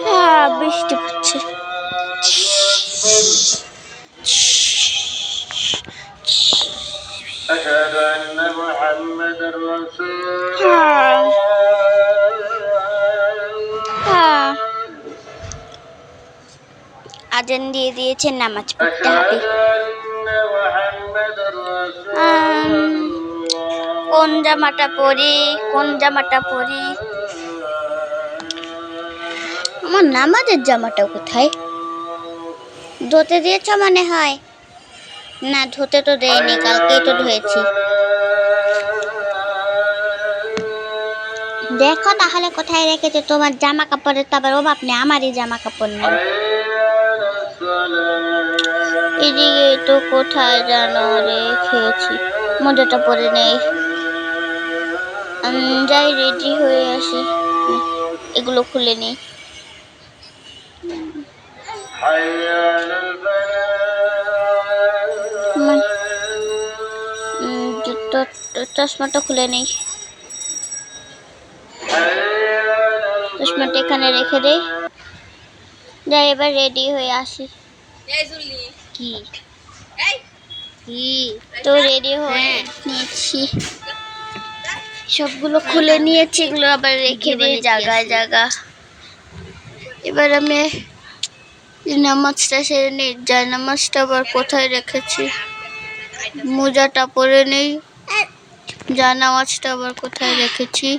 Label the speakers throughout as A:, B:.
A: হ্যাঁ, বৃষ্টি পড়ছে। হ্যাঁ হ্যাঁ, আজান দিয়ে দিয়েছে, নামাজ পড়তে হবে। কোন জামাটা পরি, কোন জামাটা পরি? আমার নামাজের জামাটা কোথায়? ধুতে দিয়েছ মনে হয়। না, ধুতে তো দেয়নি, কালকেই তো ধুয়েছি। দেখো তাহলে কোথায় রেখেছো? তোমার জামা কাপড়ের তো আবার অভাব নেই, আমারই জামা কাপড় নেই। এদিকে তো কোথায় যেন রেখেছি, মোজাটা পরে নেই। যাই রেডি হয়ে আসি, এগুলো খুলে নিই। চশমাটা খুলে নেই, চশমাটা এখানে রেখে দেই। যাই এবার রেডি হয়ে আসি। কি তো রেডি হয়ে নিয়েছি, সবগুলো খুলে নিয়েছি, এগুলো আবার রেখে দিই জায়গায় জায়গা। এবার আমি নামাজটা সেরে নিই। যাই নামাজটা আবার কোথায় রেখেছি, মোজাটা পরে নেই। যা নামাজটা আবার কোথায় রেখেছি?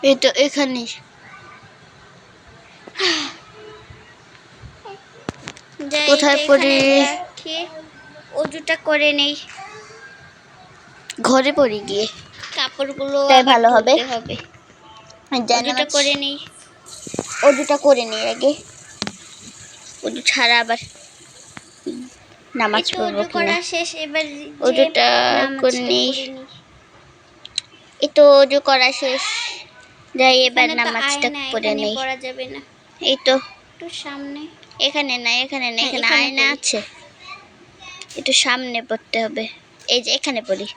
A: এই তো এখানে। কোথায় পড়ি? অজুটা করে নেই, ঘরে পড়ে গিয়ে কাপড়গুলো ভালো হবে। অজুটা করে নেই, অজুটা করে নেই আগে। অজু ছাড়া আবার নামাজ পড়বো কিনা? শেষ, এবার অজুটা করে নেই। এই তো অজু করা শেষ। যাই এবার নামাজটা পড়ে নেই। পড়া যাবে না, এই তো একটু সামনে। এখানে না, এখানে না, এখানে আয়না আছে, একটু সামনে পড়তে হবে। এই যে এখানে পড়ি।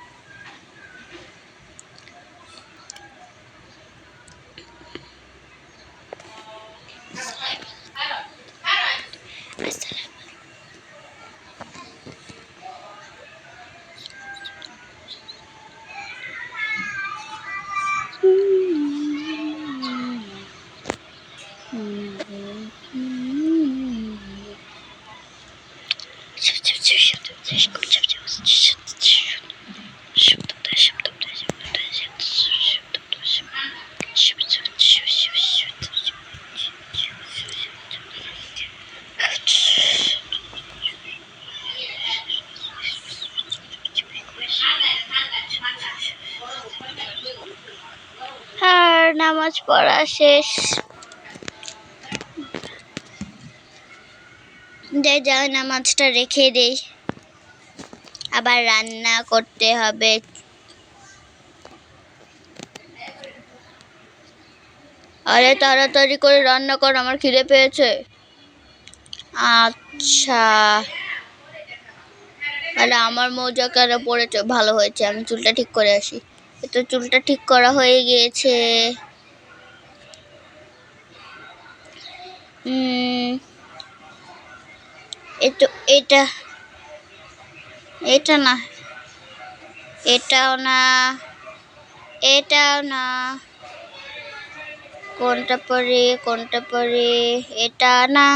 A: হ্যাঁ, নামাজ পড়া শেষ। যাই নামাজটা রেখে দেই, আবার রান্না করতে হবে। আরে তাড়াতাড়ি করে রান্না কর, আমার খিদে পেয়েছে। আচ্ছা, আরে আমার মোজা কেন পড়েছে? ভালো হয়েছে, আমি চুলটা ঠিক করে আসি। তো চুলটা ঠিক করা হয়ে গিয়েছে। এটা এটা না, এটাও না, এটাও না। কোনটা পরে, কোনটা পরে? এটা না,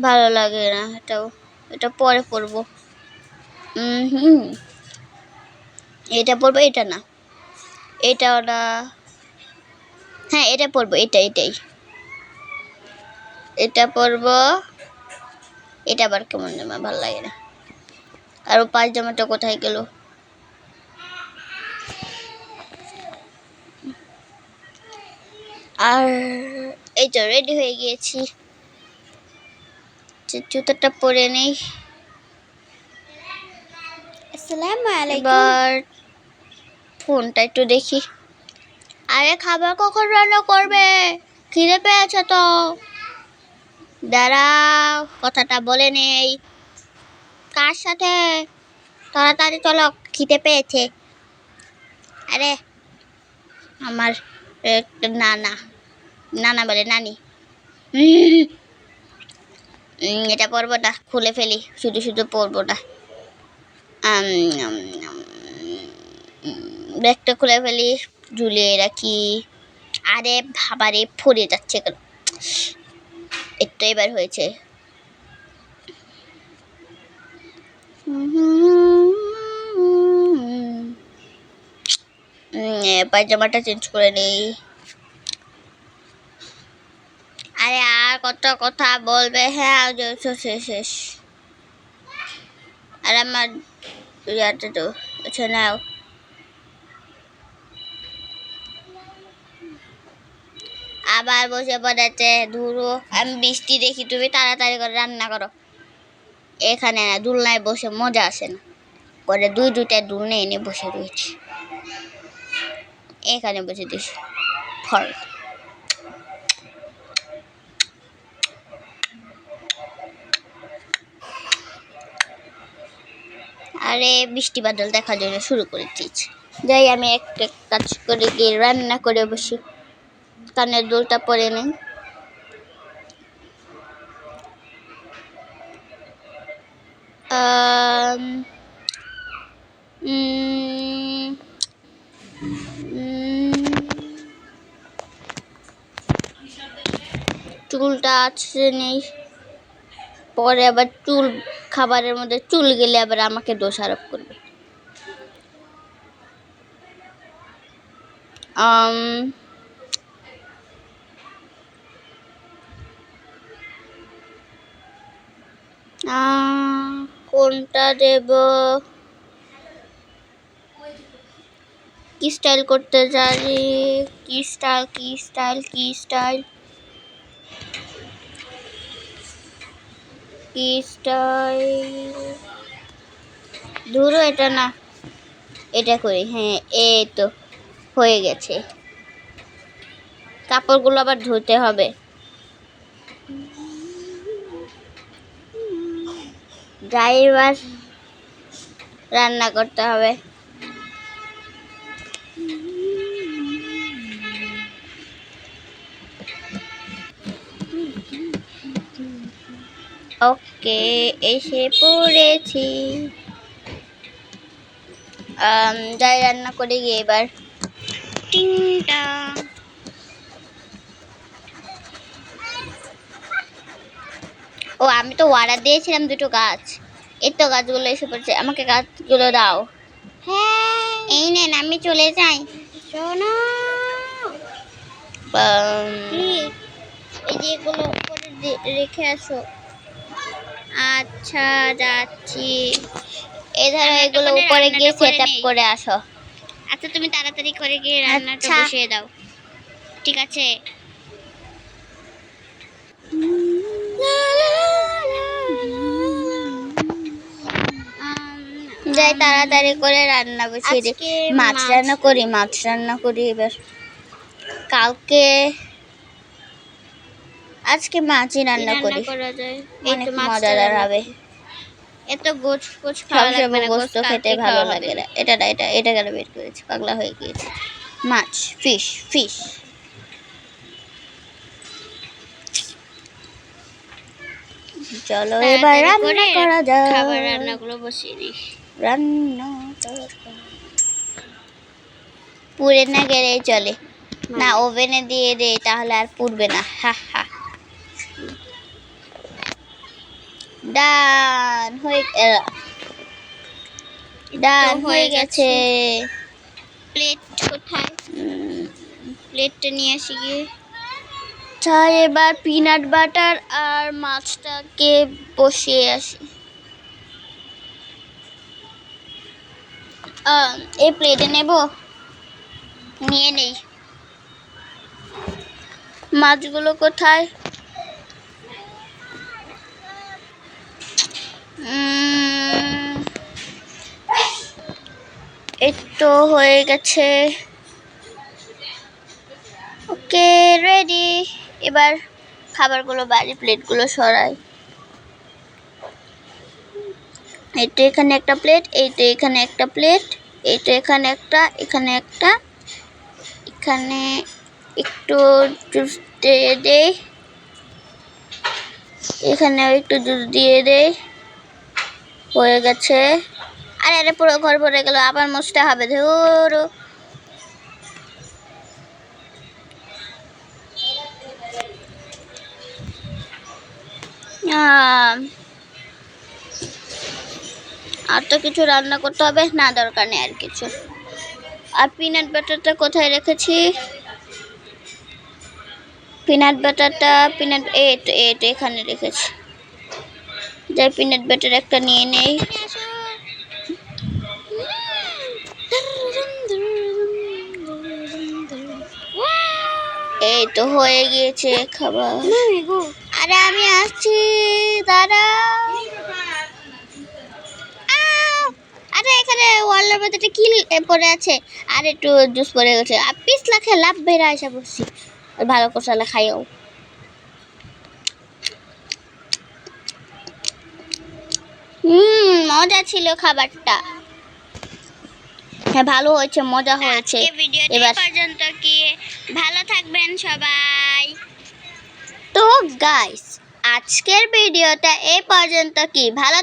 A: ভালো লাগে না এটাও। এটা পরে পরবো। এটা পরবো, এটা না, এটাও না। হ্যাঁ, এটা পরবো, এটাই এটা পরবো। এটা আবার কেমন জামা, ভালো লাগে না। আর পায়জামাটা কোথায় গেল? আর এই তো রেডি হয়ে গিয়েছি, জুতোটা পরে নেই। আসসালামু আলাইকুম। এবার ফোনটা একটু দেখি। আরে খাবার কখন রান্না করবে? খিদে পেয়েছে তো। দাঁড়াও, কথাটা বলে নেই। কার সাথে? তাড়াতাড়ি চলো, খিদে পেয়েছে। আরে আমার নানা, নানা বলে নানি। এটা পরবো না, খুলে ফেলি, শুধু শুধু পরবো না। ব্যাগটা খুলে ফেলি, ঝুলিয়ে রাখি। আরে বাবারে, ফুরে যাচ্ছে কেন? একটু এবার হয়েছে। পায়জামাটা চেঞ্জ করে নেই। আরে আর কত কথা বলবে? হ্যাঁ শেষ। আর আমার ইয়াতে তো নাও। আবার বসে পড়েছে। ধুরো, আমি বৃষ্টি দেখি, তুমি তাড়াতাড়ি করে রান্না করো। এখানে না, দুলনায় বসে মজা আসে না। পরে দুইটা দুলনা এনে বসে রয়েছে। এখানে বসে দিস ফল। আরে বৃষ্টি বাদল দেখার জন্য শুরু করে দিয়েছে। যাই আমি একটা কাজ করে গিয়ে রান্না করে বসি। কানের দুলটা পরে নেই। চুলটা আছে নেই, পরে আবার চুল খাবারের মধ্যে চুল গেলে আবার আমাকে দোষারোপ করবে। কোনটা দেব? কি স্টাইল করতে জানি? কি স্টাইল? ধরো, এটা না, এটা করি। হ্যাঁ, এই তো হয়ে গেছে। কাপড়গুলো আবার ধুতে হবে। যাই, এবার রান্না করতে হবে। ওকে, এসে পড়েছি। যাই রান্না করে গিয়ে এবার। ও, আমি তো অর্ডার দিয়েছিলাম দুটো গাছ। এই তো গাছগুলো এসে পড়ছে, আমাকে গাছগুলো দাও। হ্যাঁ, এই নেন, আমি চলে যাই। শোনো, এই যে এগুলো উপরে রেখে আসো। আচ্ছা, যাচ্ছি। এই ধরো, এগুলো উপরে গিয়ে সেট আপ করে আসো। আচ্ছা, তুমি তাড়াতাড়ি করে গিয়ে রান্নাটা বসিয়ে দাও। ঠিক আছে। যাই তাড়াতাড়ি করে রান্না বসিয়ে দিই। মাছ রান্না করি এবার। আজকে মাছই রান্না করি, অনেক মজাদার হবে। এত গোছ খাওয়া লাগবে না, গোস্ত খেতে ভালো লাগে না। এটা কেন বের করেছি? পাগলা হয়ে গিয়েছে। মাছ, ফিশ। চলো এবার রান্না করা যাক। খাবার রান্নাগুলো বসিয়ে দিই। রান্না পুড়ে না গেলেই চলে না, ওভেনে দিয়ে দে, তাহলে আর পুড়বে না। ডান হয়ে গেছে। প্লেট কোথায়? প্লেটটা নিয়ে আসি গিয়ে। চাই এবার পিনাট বাটার আর মাছটাকে বসিয়ে আসি। এই প্লেটে নেব, নিয়ে নেই। মাছগুলো কোথায়? এই তো হয়ে গেছে। ওকে, রেডি। এবার খাবারগুলো প্লেটগুলো সরাই। এই তো এখানে একটা প্লেট, এই তো এখানে একটা প্লেট, এই তো এখানে একটা, এখানে একটা, এখানে একটু জুস দিয়ে দেই, এখানেও একটু জুস দিয়ে দেই, হয়ে গেছে। আরে আরে পুরো ঘর ভরে গেল, আবার মুছতে হবে। ধরো আর তো কিছু রান্না করতে হবে না, দরকার নেই আর কিছু। আর পিনাট বাটারটা কোথায় রেখেছি? পিনাট বাটারটা এই তো এখানে রেখেছি। যাই পিনাট বাটার একটা নিয়ে নেই। এই তো হয়ে গিয়েছে খাবার। আরে আমি আসছি, দাদা। আরে এখানে ওয়ালের মধ্যে কি পড়ে আছে? আর একটু জুস পড়ে গেছে। আর পিছলা খেয়ে লাভ বেড়া এসে বসছি। ভালো করে খাইও। মজা ছিল খাবারটা। হ্যাঁ ভালো হয়েছে, মজা হয়েছে। এবার পর্যন্ত কি ভালো থাকবেন সবাই। তো গাইস আজকের ভিডিওটা এই পর্যন্ত কি ভালো